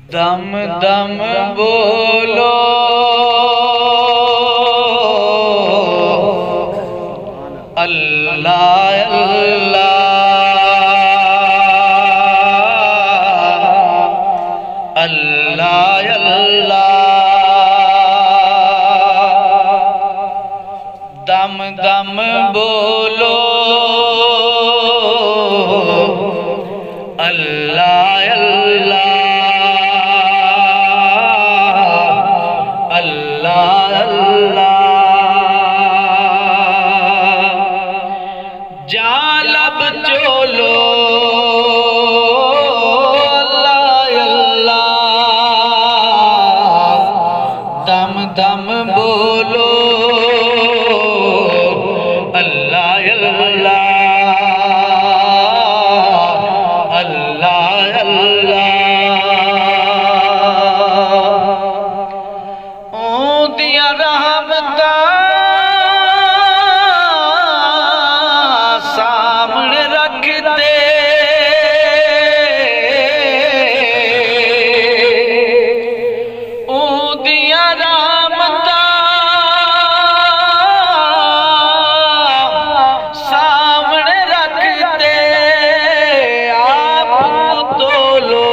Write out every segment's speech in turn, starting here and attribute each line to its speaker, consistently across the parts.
Speaker 1: دم دم بولو اللہ اللہ اللہ اللہ دم دم بولو اللہ اللہ اللہ اللہ جہاں لب چولو اللہ اللہ دم دم بولو اللہ اللہ اللہ اللہ اون دیاں رحمتاں سامنے رکھ دے اون دیاں رحمتاں سامنے رکھ دے آپ تولو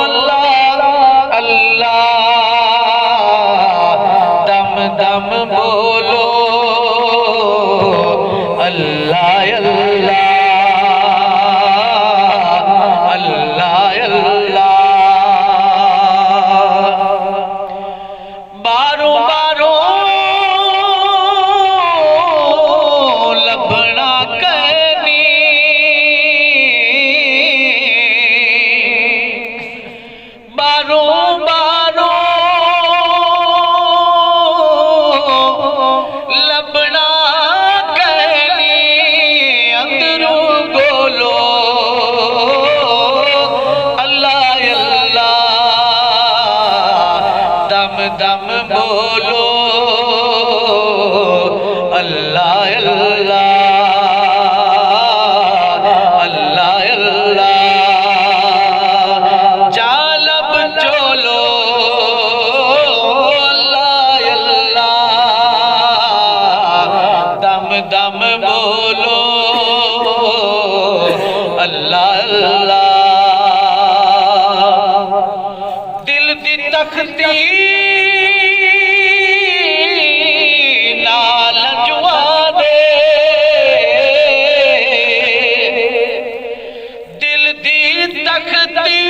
Speaker 1: اللہ اللہ دم دم بولو اللہ اللہ اللہ اللہ باروں باروں لبنا کہنی باروں باروں لبنا کہنی اندروں بولو اللہ اللہ دم دم بولو اللہ اللہ اللہ جہاں لب چولو اللہ اللہ دم دم بولو اللہ اللہ دل دی تختی نال جوا دے دل دی تختی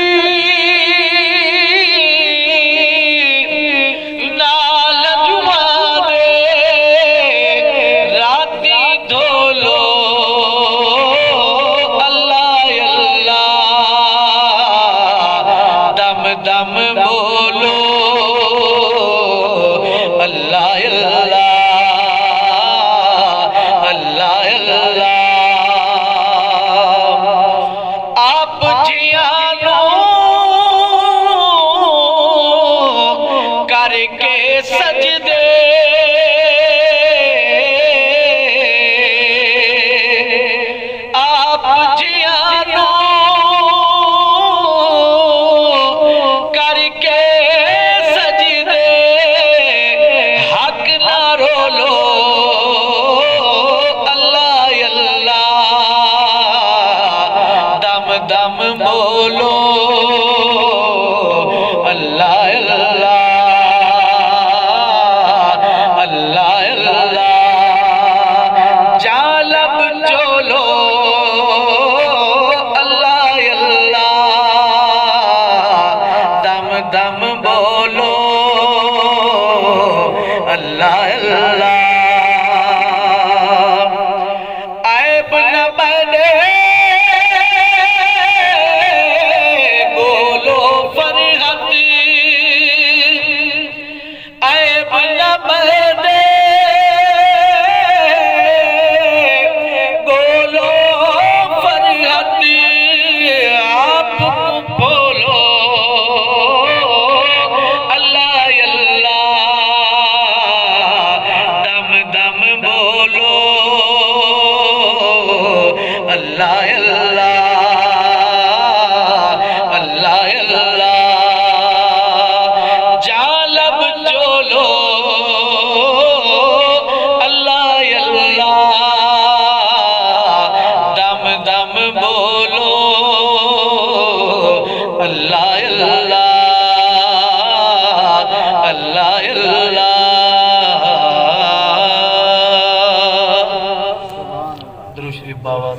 Speaker 1: نال جوا دے راتی دھولو اللہ اللہ دم دم بولو اللہ اللہ اللہ اللہ آپ جیانوں کر کے سجدے آپ جیانوں کر کے سجدے حق نہ رولو اللہ اللہ دم دم بولو اللہ اللہ اللہ اللہ جہاں لب چولو اللہ اللہ دم دم بولو اللہ اللہ عیب نہ بنے بولو فرحت عیب نہ بنے بولو فرحت آپ بولو اللہ اللہ اللہ اللہ جالب چولو اللہ اللہ دم دم بولو اللہ اللہ اللہ اللہ درود شریف بابا